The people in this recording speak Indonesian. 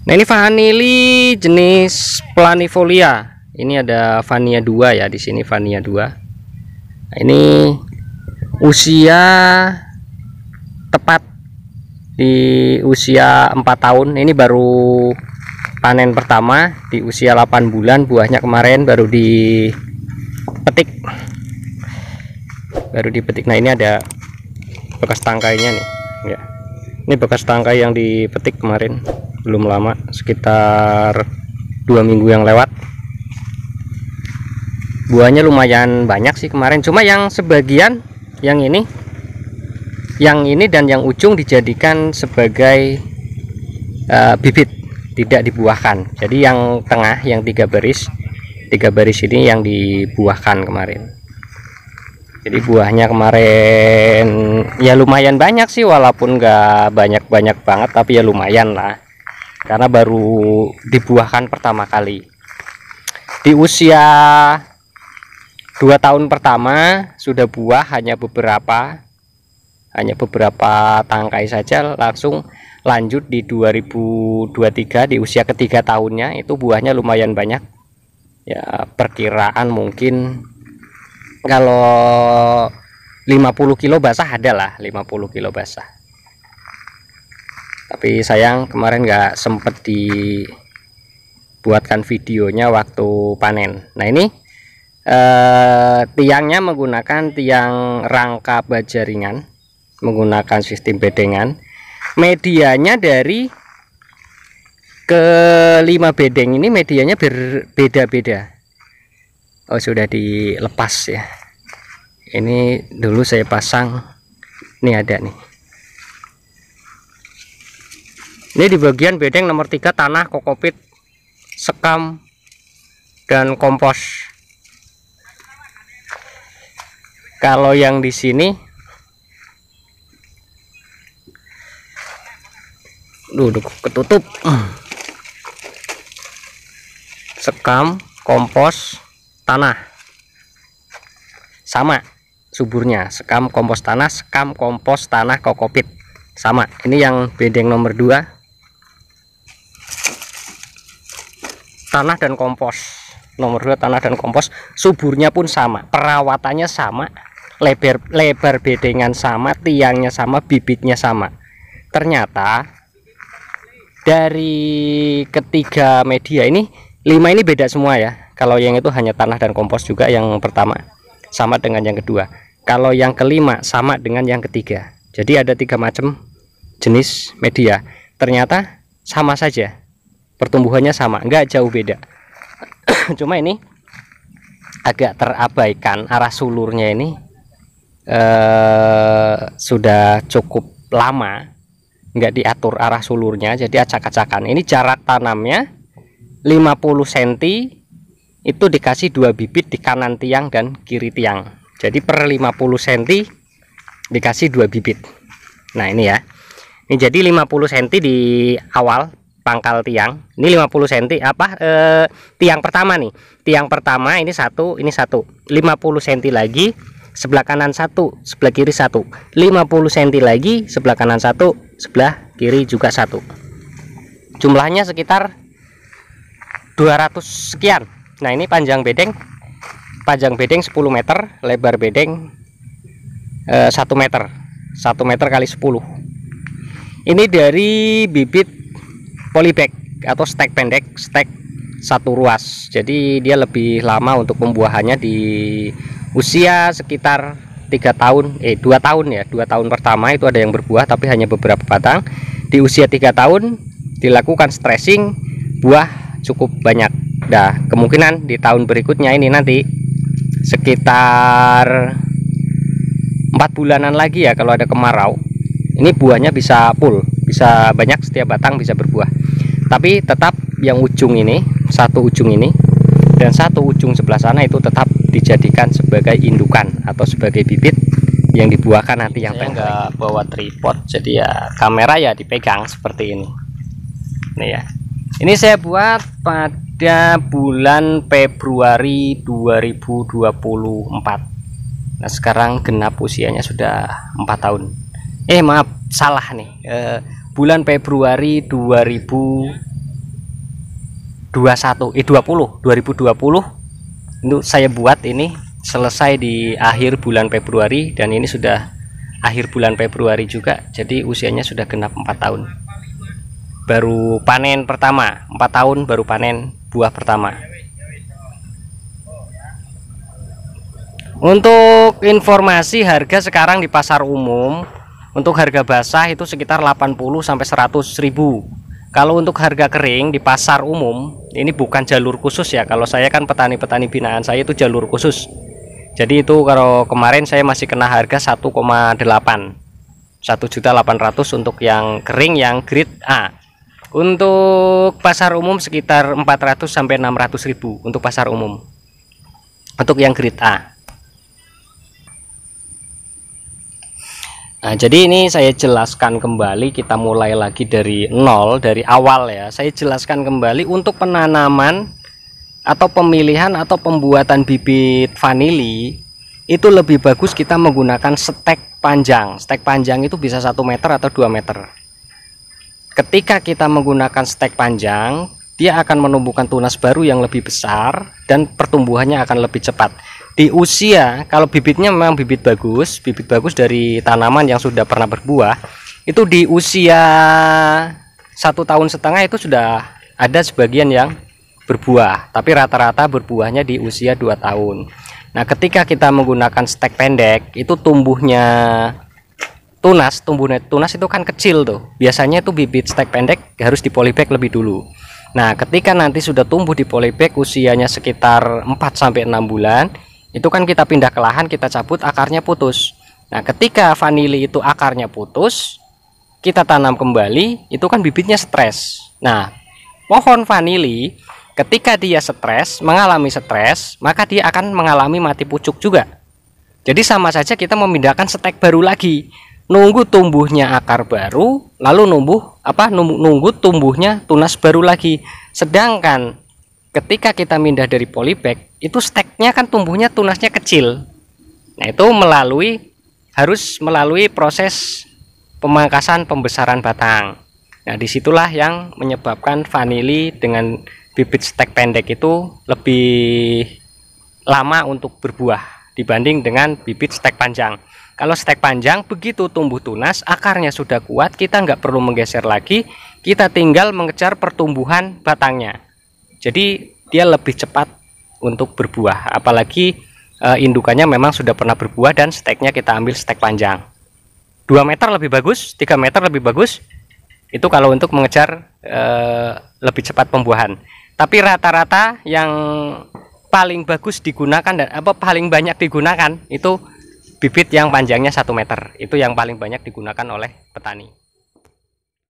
Nah, ini vanili jenis planifolia. Ini ada Vania 2 ya, di sini Vania 2. Nah, ini usia tepat di usia 4 tahun. Ini baru panen pertama di usia 8 bulan. Buahnya kemarin baru dipetik. Nah, ini ada bekas tangkainya nih ya. Ini bekas tangkai yang dipetik kemarin, belum lama, sekitar 2 minggu yang lewat. Buahnya lumayan banyak sih kemarin, cuma yang sebagian yang ini dan yang ujung dijadikan sebagai bibit, tidak dibuahkan. Jadi yang tengah, yang tiga baris ini yang dibuahkan kemarin. Jadi buahnya kemarin ya lumayan banyak sih, walaupun nggak banyak-banyak banget, tapi ya lumayan lah, karena baru dibuahkan pertama kali. Di usia 2 tahun pertama sudah buah hanya beberapa tangkai saja. Langsung lanjut di 2023 di usia ketiga tahunnya itu buahnya lumayan banyak ya, perkiraan mungkin kalau 50 kilo basah ada lah, 50 kilo basah. Tapi sayang kemarin nggak sempet dibuatkan videonya waktu panen. Nah, ini tiangnya menggunakan tiang rangka baja ringan, menggunakan sistem bedengan. Medianya dari ke-5 bedeng ini medianya berbeda-beda. Oh, sudah dilepas ya. Ini dulu saya pasang, ini ada nih. Ini di bagian bedeng nomor 3 tanah, kokopit, sekam, dan kompos. Kalau yang di sini ketutup. Sekam, kompos, tanah. Sama suburnya, sekam, kompos, tanah, sekam, kompos, tanah, kokopit. Sama. Ini yang bedeng nomor 2. Tanah dan kompos. Nomor 2 tanah dan kompos, suburnya pun sama, perawatannya sama, lebar bedengan sama, tiangnya sama, bibitnya sama. Ternyata dari ketiga media ini, 5 ini beda semua ya. Kalau yang itu hanya tanah dan kompos juga, yang pertama sama dengan yang kedua. Kalau yang kelima sama dengan yang ketiga. Jadi ada 3 macam jenis media. Ternyata sama saja, pertumbuhannya sama, nggak jauh beda. Cuma ini agak terabaikan, arah sulurnya ini sudah cukup lama nggak diatur arah sulurnya, jadi acak-acakan. Ini jarak tanamnya 50 cm, itu dikasih 2 bibit di kanan tiang dan kiri tiang. Jadi per 50 cm dikasih 2 bibit. Nah, ini ya, ini jadi 50 cm di awal pangkal tiang. Ini 50 cm tiang pertama nih. Tiang pertama ini satu, 50 cm lagi sebelah kanan 1, sebelah kiri 1. 50 cm lagi sebelah kanan 1, sebelah kiri juga 1. Jumlahnya sekitar 200 sekian. Nah, ini panjang bedeng 10 meter, lebar bedeng 1 meter. 1 meter kali 10. Ini dari bibit polybag atau stek pendek, stek 1 ruas. Jadi dia lebih lama untuk pembuahannya, di usia sekitar 2 tahun ya. 2 tahun pertama itu ada yang berbuah tapi hanya beberapa batang. Di usia 3 tahun dilakukan stressing, buah cukup banyak. Nah, kemungkinan di tahun berikutnya ini nanti sekitar 4 bulanan lagi ya, kalau ada kemarau, ini buahnya bisa full, bisa banyak, setiap batang bisa berbuah. Tapi tetap yang ujung ini, satu ujung ini dan satu ujung sebelah sana itu tetap dijadikan sebagai indukan atau sebagai bibit yang dibuahkan nanti. Yang saya nggak bawa tripod, jadi ya kamera ya dipegang seperti ini. Nih ya, ini saya buat pada bulan Februari 2024. Nah, sekarang genap usianya sudah 4 tahun. Maaf, salah nih. Bulan Februari 2023. 2020 itu saya buat. Ini selesai di akhir bulan Februari dan ini sudah akhir bulan Februari juga, jadi usianya sudah genap 4 tahun. Baru panen pertama, 4 tahun baru panen buah pertama. Untuk informasi harga sekarang di pasar umum untuk harga basah itu sekitar 80 sampai 100 ribu. Kalau untuk harga kering di pasar umum, ini bukan jalur khusus ya. Kalau saya kan petani-petani binaan saya itu jalur khusus. Jadi itu kalau kemarin saya masih kena harga 1,8, 1.800.000 untuk yang kering yang grade A. Untuk pasar umum sekitar 400 sampai 600 ribu untuk pasar umum. Untuk yang grade A. Nah, jadi ini saya jelaskan kembali, kita mulai lagi dari nol, dari awal ya. Saya jelaskan kembali untuk penanaman atau pemilihan atau pembuatan bibit vanili itu lebih bagus kita menggunakan stek panjang. Stek panjang itu bisa 1 meter atau 2 meter. Ketika kita menggunakan stek panjang, dia akan menumbuhkan tunas baru yang lebih besar dan pertumbuhannya akan lebih cepat. Di usia, kalau bibitnya memang bibit bagus dari tanaman yang sudah pernah berbuah, itu di usia 1,5 tahun itu sudah ada sebagian yang berbuah, tapi rata-rata berbuahnya di usia 2 tahun. Nah, ketika kita menggunakan stek pendek, itu tumbuhnya tunas itu kan kecil tuh. Biasanya itu bibit stek pendek harus di polybag lebih dulu. Nah, ketika nanti sudah tumbuh di polybag usianya sekitar 4 sampai 6 bulan, itu kan kita pindah ke lahan, kita cabut, akarnya putus. Nah, ketika vanili itu akarnya putus, kita tanam kembali, itu kan bibitnya stres. Nah, pohon vanili ketika dia mengalami stres, maka dia akan mengalami mati pucuk juga. Jadi sama saja kita memindahkan stek baru lagi, nunggu tumbuhnya akar baru, lalu nunggu tumbuhnya tunas baru lagi. Sedangkan ketika kita pindah dari polybag, itu steknya kan tumbuhnya tunasnya kecil. Nah, itu harus melalui proses pemangkasan pembesaran batang. Nah, disitulah yang menyebabkan vanili dengan bibit stek pendek itu lebih lama untuk berbuah dibanding dengan bibit stek panjang. Kalau stek panjang begitu tumbuh tunas, akarnya sudah kuat, kita nggak perlu menggeser lagi, kita tinggal mengejar pertumbuhan batangnya. Jadi dia lebih cepat untuk berbuah, apalagi indukannya memang sudah pernah berbuah dan steknya kita ambil stek panjang. 2 meter lebih bagus, 3 meter lebih bagus. Itu kalau untuk mengejar lebih cepat pembuahan. Tapi rata-rata yang paling bagus digunakan dan paling banyak digunakan itu bibit yang panjangnya 1 meter. Itu yang paling banyak digunakan oleh petani.